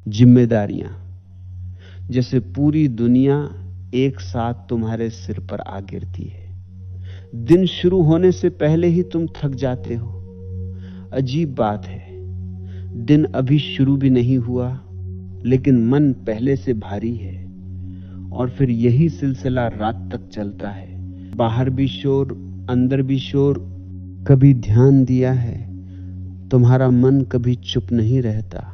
जिम्मेदारियां, जैसे पूरी दुनिया एक साथ तुम्हारे सिर पर आ गिरती है। दिन शुरू होने से पहले ही तुम थक जाते हो। अजीब बात है, दिन अभी शुरू भी नहीं हुआ लेकिन मन पहले से भारी है। और फिर यही सिलसिला रात तक चलता है। बाहर भी शोर, अंदर भी शोर। कभी ध्यान दिया है, तुम्हारा मन कभी चुप नहीं रहता।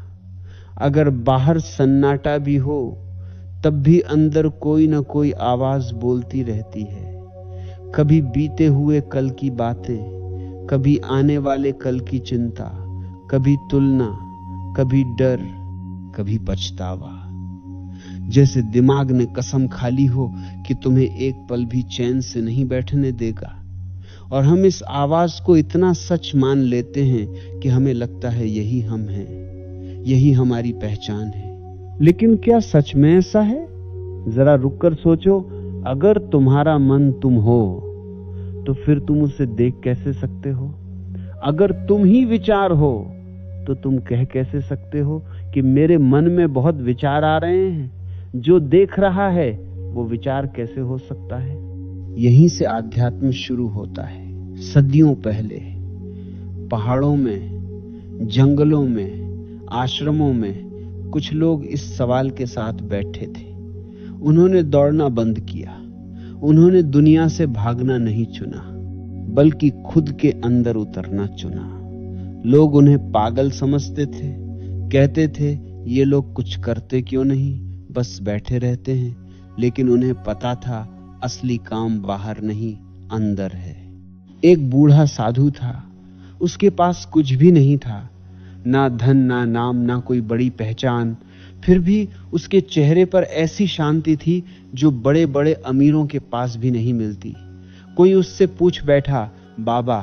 अगर बाहर सन्नाटा भी हो तब भी अंदर कोई ना कोई आवाज बोलती रहती है। कभी बीते हुए कल की बातें, कभी आने वाले कल की चिंता, कभी तुलना, कभी डर, कभी पछतावा। जैसे दिमाग ने कसम खा ली हो कि तुम्हें एक पल भी चैन से नहीं बैठने देगा। और हम इस आवाज को इतना सच मान लेते हैं कि हमें लगता है यही हम हैं, यही हमारी पहचान है। लेकिन क्या सच में ऐसा है? जरा रुककर सोचो। अगर तुम्हारा मन तुम हो तो फिर तुम उसे देख कैसे सकते हो? अगर तुम ही विचार हो तो तुम कह कैसे सकते हो कि मेरे मन में बहुत विचार आ रहे हैं? जो देख रहा है वो विचार कैसे हो सकता है? यहीं से आध्यात्म शुरू होता है। सदियों पहले पहाड़ों में, जंगलों में, आश्रमों में कुछ लोग इस सवाल के साथ बैठे थे। उन्होंने दौड़ना बंद किया। उन्होंने दुनिया से भागना नहीं चुना बल्कि खुद के अंदर उतरना चुना। लोग उन्हें पागल समझते थे, कहते थे ये लोग कुछ करते क्यों नहीं, बस बैठे रहते हैं। लेकिन उन्हें पता था असली काम बाहर नहीं, अंदर है। एक बूढ़ा साधु था। उसके पास कुछ भी नहीं था, ना धन, ना नाम, ना कोई बड़ी पहचान। फिर भी उसके चेहरे पर ऐसी शांति थी जो बड़े बड़े अमीरों के पास भी नहीं मिलती। कोई उससे पूछ बैठा, बाबा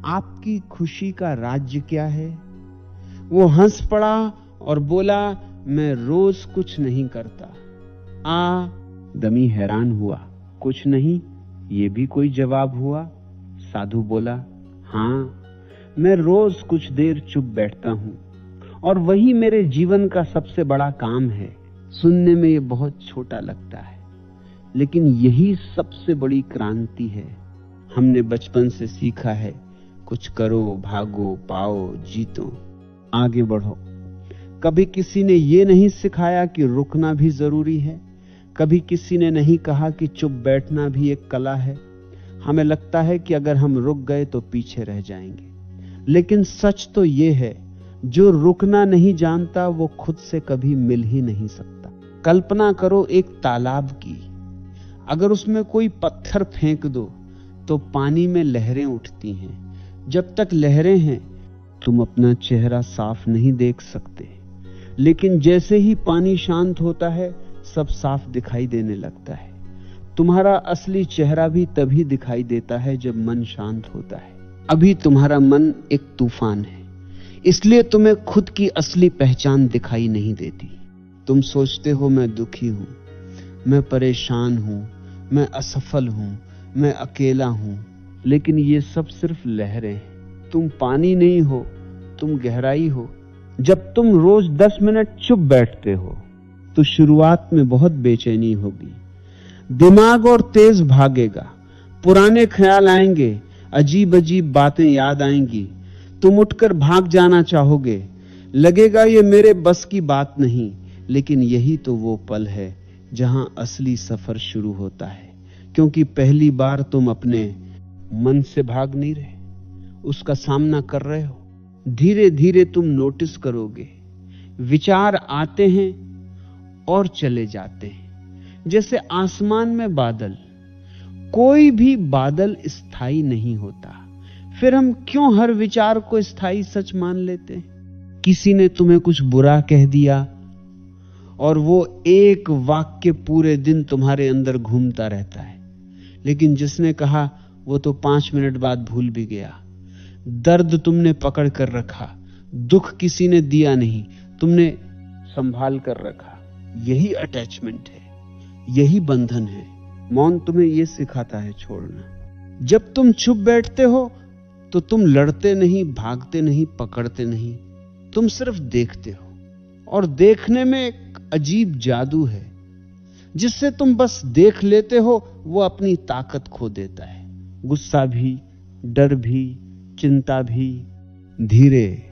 आपकी खुशी का राज्य क्या है? वो हंस पड़ा और बोला, मैं रोज कुछ नहीं करता। दमी हैरान हुआ, कुछ नहीं, ये भी कोई जवाब हुआ? साधु बोला, हाँ, मैं रोज कुछ देर चुप बैठता हूं और वही मेरे जीवन का सबसे बड़ा काम है। सुनने में ये बहुत छोटा लगता है लेकिन यही सबसे बड़ी क्रांति है। हमने बचपन से सीखा है, कुछ करो, भागो, पाओ, जीतो, आगे बढ़ो। कभी किसी ने ये नहीं सिखाया कि रुकना भी जरूरी है। कभी किसी ने नहीं कहा कि चुप बैठना भी एक कला है। हमें लगता है कि अगर हम रुक गए तो पीछे रह जाएंगे, लेकिन सच तो ये है, जो रुकना नहीं जानता वो खुद से कभी मिल ही नहीं सकता। कल्पना करो एक तालाब की। अगर उसमें कोई पत्थर फेंक दो तो पानी में लहरें उठती हैं। जब तक लहरें हैं तुम अपना चेहरा साफ नहीं देख सकते, लेकिन जैसे ही पानी शांत होता है सब साफ दिखाई देने लगता है। तुम्हारा असली चेहरा भी तभी दिखाई देता है जब मन शांत होता है। अभी तुम्हारा मन एक तूफान है, इसलिए तुम्हें खुद की असली पहचान दिखाई नहीं देती। तुम सोचते हो मैं दुखी हूं, मैं परेशान हूं, मैं असफल हूं, मैं अकेला हूं, लेकिन ये सब सिर्फ लहरें हैं। तुम पानी नहीं हो, तुम गहराई हो। जब तुम रोज 10 मिनट चुप बैठते हो तो शुरुआत में बहुत बेचैनी होगी, दिमाग और तेज भागेगा, पुराने ख्याल आएंगे, अजीब अजीब बातें याद आएंगी। तुम उठकर भाग जाना चाहोगे, लगेगा ये मेरे बस की बात नहीं। लेकिन यही तो वो पल है जहां असली सफर शुरू होता है, क्योंकि पहली बार तुम अपने मन से भाग नहीं रहे, उसका सामना कर रहे हो। धीरे धीरे तुम नोटिस करोगे, विचार आते हैं और चले जाते हैं, जैसे आसमान में बादल। कोई भी बादल स्थायी नहीं होता, फिर हम क्यों हर विचार को स्थायी सच मान लेते हैं? किसी ने तुम्हें कुछ बुरा कह दिया और वो एक वाक्य पूरे दिन तुम्हारे अंदर घूमता रहता है, लेकिन जिसने कहा वो तो 5 मिनट बाद भूल भी गया। दर्द तुमने पकड़ कर रखा, दुख किसी ने दिया नहीं, तुमने संभाल कर रखा। यही अटैचमेंट है, यही बंधन है। मौन तुम्हें यह सिखाता है छोड़ना। जब तुम चुप बैठते हो तो तुम लड़ते नहीं, भागते नहीं, पकड़ते नहीं, तुम सिर्फ देखते हो। और देखने में एक अजीब जादू है, जिससे तुम बस देख लेते हो वो अपनी ताकत खो देता है। गुस्सा भी, डर भी, चिंता भी। धीरे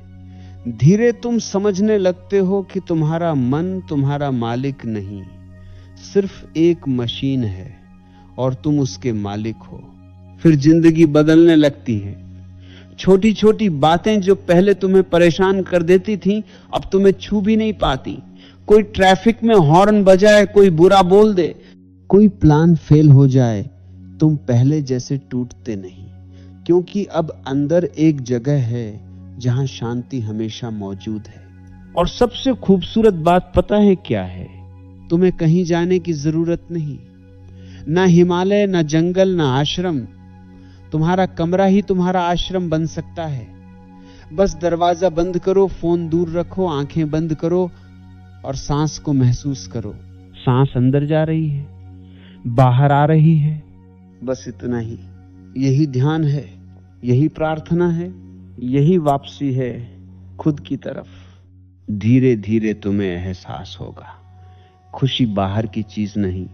धीरे तुम समझने लगते हो कि तुम्हारा मन तुम्हारा मालिक नहीं, सिर्फ एक मशीन है और तुम उसके मालिक हो। फिर जिंदगी बदलने लगती है। छोटी छोटी बातें जो पहले तुम्हें परेशान कर देती थीं, अब तुम्हें छू भी नहीं पाती। कोई ट्रैफिक में हॉर्न बजाए, कोई बुरा बोल दे, कोई प्लान फेल हो जाए, तुम पहले जैसे टूटते नहीं, क्योंकि अब अंदर एक जगह है जहां शांति हमेशा मौजूद है। और सबसे खूबसूरत बात पता है क्या है? तुम्हें कहीं जाने की जरूरत नहीं, ना हिमालय, ना जंगल, ना आश्रम। तुम्हारा कमरा ही तुम्हारा आश्रम बन सकता है। बस दरवाजा बंद करो, फोन दूर रखो, आंखें बंद करो और सांस को महसूस करो। सांस अंदर जा रही है, बाहर आ रही है, बस इतना ही। यही ध्यान है, यही प्रार्थना है, यही वापसी है खुद की तरफ। धीरे धीरे तुम्हें एहसास होगा, खुशी बाहर की चीज नहीं,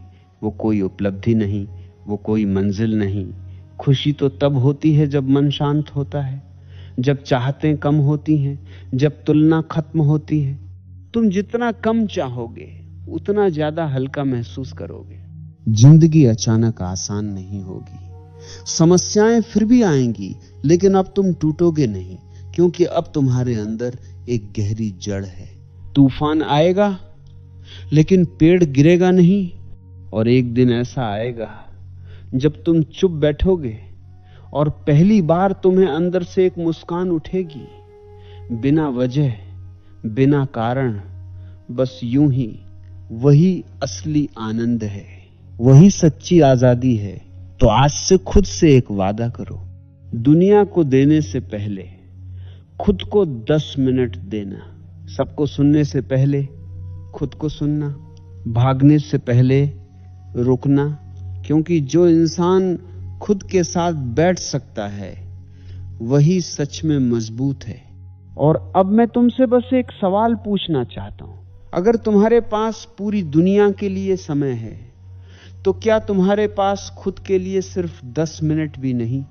वो कोई उपलब्धि नहीं, वो कोई मंजिल नहीं। खुशी तो तब होती है जब मन शांत होता है, जब चाहतें कम होती हैं, जब तुलना खत्म होती है। तुम जितना कम चाहोगे उतना ज्यादा हल्का महसूस करोगे। जिंदगी अचानक आसान नहीं होगी, समस्याएं फिर भी आएंगी, लेकिन अब तुम टूटोगे नहीं, क्योंकि अब तुम्हारे अंदर एक गहरी जड़ है। तूफान आएगा लेकिन पेड़ गिरेगा नहीं। और एक दिन ऐसा आएगा जब तुम चुप बैठोगे और पहली बार तुम्हें अंदर से एक मुस्कान उठेगी, बिना वजह, बिना कारण, बस यूं ही। वही असली आनंद है, वही सच्ची आजादी है। तो आज से खुद से एक वादा करो, दुनिया को देने से पहले खुद को 10 मिनट देना। सबको सुनने से पहले खुद को सुनना, भागने से पहले रुकना, क्योंकि जो इंसान खुद के साथ बैठ सकता है वही सच में मजबूत है। और अब मैं तुमसे बस एक सवाल पूछना चाहता हूं। अगर तुम्हारे पास पूरी दुनिया के लिए समय है, तो क्या तुम्हारे पास खुद के लिए सिर्फ 10 मिनट भी नहीं?